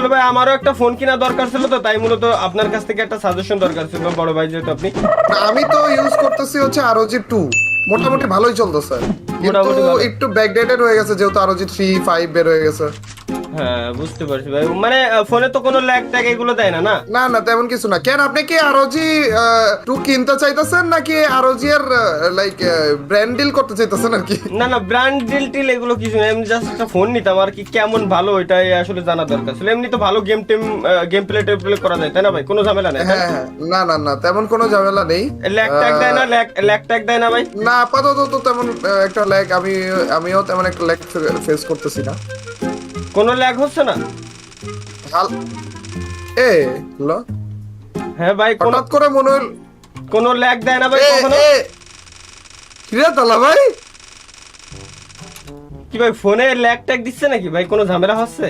আসলে ভাই আমারও একটা ফোন কিনা দরকার ছিল, তো তাই মূলত আপনার কাছ থেকে একটা সাজেশন দরকার ছিল বড় ভাই, যেহেতু আপনি। না, আমি তো ইউজ করতেছি হচ্ছে ROG 2, মোটামুটি ভালোই চলতেছে, কিন্তু মোটামুটি ভালো। একটু ব্যাকডেটেড হয়ে গেছে যেহেতু ROG 3, 5 বের হয়ে গেছে। হ্যাঁ বুঝতে পারছি ভাই, মানে ফোনে তো কোনো ল্যাগ ট্যাগ এগুলো দেয় না না? না না, তেমন কিছু না। কেন আপনি কি ROG 2 কিনতে চাইতেছেন নাকি ROG এর লাইক ব্র্যান্ড ডিল করতে চাইতেছেন আর কি? না না, ব্র্যান্ড ডিল টিল এগুলো কিছু না, এমনি জাস্ট একটা ফোন নিতাম আর কি, কেমন ভালো ওইটাই আসলে জানা দরকার ছিল। এমনি তো ভালো গেম প্লে করা যায় তাই না ভাই, কোনো ঝামেলা নেই। হ্যাঁ হ্যাঁ, না না না, তেমন কোনো ঝামেলা নেই। ল্যাগ ট্যাগ দেয় না? ল্যাগ ট্যাগ দেয় না ভাই? না, আপাতত তো তেমন একটা ল্যাগ আমিও তেমন একটা ল্যাগ ফেস করতেছি না। কোনো ল্যাগ হচ্ছে না? হাল এ হলো, হ্যাঁ ভাই, কোনো হঠাৎ করে মনে হল কোনো ল্যাগ দেয় না ভাই এ কখনো? এ কিরে তালা ভাই, কি ভাই ফোনে ল্যাগ ট্যাগ দিচ্ছে নাকি ভাই, কোনো ঝামেলা হচ্ছে?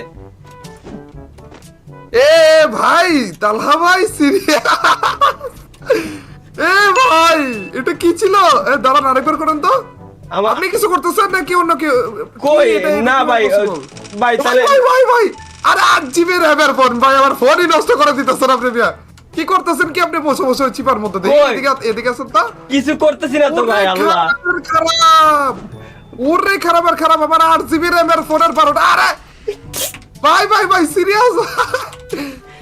এ ভাই তালহা ভাই সিরিয়াস, এ ভাই এটা কি ছিল? দাঁড়ান আরেকবার করেন তো। আমার আপনি কিছু করতেছেন নাকি অন্য কেউ? কই না ভাই, ভাই ভাই তাহলে ভাই ভাই ভাই, আরে 8 GB র্যামের ফোন ভাই, আমার ফোনই নষ্ট করে দিতেছেন আপনি মিয়া। কি করতেছেন কি আপনি বসে বসে চিপার মধ্যে? দেখি কই? এদিকে আসেন তো। কিছু করতেছি না তো ভাই, আল্লাহ। খারাপ ওরে, খারাপ আর খারাপ, আমার 8 GB র্যামের ফোনের 12টা। আরে ভাই ভাই ভাই সিরিয়াস,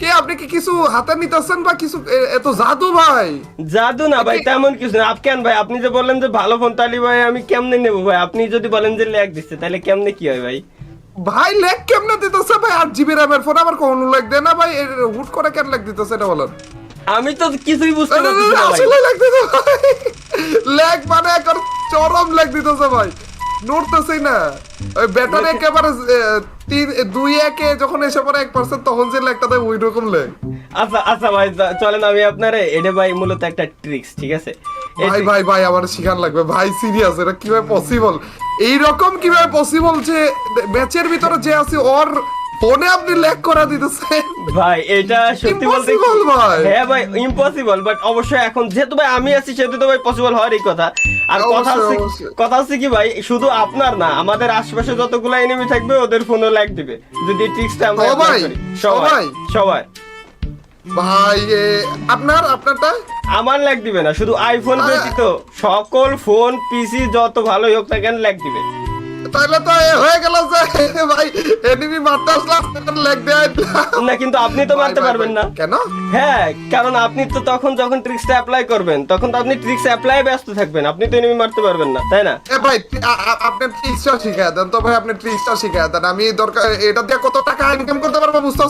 কে আপনি কি কিছু হাতে নিতেছেন বা কিছু? এত জাদু ভাই? জাদু না ভাই, তেমন কিছু না। কেন ভাই, আপনি যে বললেন যে ভালো ফোন, তাহলে ভাই আমি কেমনে নেবো ভাই? আপনি যদি বলেন যে ল্যাগ দিচ্ছে, তাহলে কেমনে কি হয় ভাই? ভাই লেগ কেমনে দিতেছে ভাই? 8 GB র্যামের ফোন আবার কোন লেগ দেয় না ভাই? হুট করে কেন লেগ দিতেছে এটা বলেন? আমি তো কিছুই বুঝতে পারছি না ভাই। আসলে লেগ দিতেছে ভাই, লেগ মানে এখন চরম লেগ দিতেছে ভাই, নড়তেছেই না। ওই ব্যাটারি একেবারে 2-1 যখন এসে পড়ে 1% তখন যে লেগটা দেয় ওই রকম লেগ। আচ্ছা আচ্ছা ভাই, চলেন আমি আপনারে, এটা ভাই মূলত একটা ট্রিক্স, ঠিক আছে? এই ভাই ভাই ভাই আমার শিখান লাগবে ভাই, সিরিয়াস, এটা কিভাবে পসিবল? এইরকম কিভাবে পসিবল যে ম্যাচের ভিতরে যে আছে ওর ফোনে আপনি ল্যাগ করে দিতেছেন? ভাই এটা সত্যি বলতে কি- Impossible ভাই। হ্যাঁ ভাই ইম্পসিবল, বাট অবশ্যই এখন যেহেতু ভাই আমি আছি সেহেতু তো ভাই পসিবল হওয়ারই কথা। আর অবশ্যই, অবশ্যই। কথা হচ্ছে কি ভাই, শুধু আপনার না, আমাদের আশেপাশে যতগুলো এনিমি থাকবে ওদের ফোনও ল্যাগ দিবে যদি ট্রিক্সটা আমরা apply সবাই? করি। সবাই সবাই। ভাই আপনারটা আমার ল্যাগ দিবে না, শুধু আইফোন ব্যতীত সকল ফোন পিসি যত ভালোই হোক না কেন ল্যাগ দিবে। তাহলে তো হয়ে গেল যে ভাই এনিমি মারতে আসলাম লেগ দেয় না কিন্তু আপনি তো মারতে পারবেন না। কেন? হ্যাঁ, কারণ আপনি তো তখন যখন ট্রিক্সটা অ্যাপ্লাই করবেন তখন তো আপনি ট্রিক্স অ্যাপ্লাই ব্যস্ত থাকবেন, আপনি তো এনিমি মারতে পারবেন না, তাই না? এ ভাই আপনি ট্রিক্সটা শিখায় দেন তো ভাই, আপনি ট্রিক্সটা শিখায় দেন, আমি দরকার এটা দিয়ে কত টাকা ইনকাম করতে পারবো বুঝতে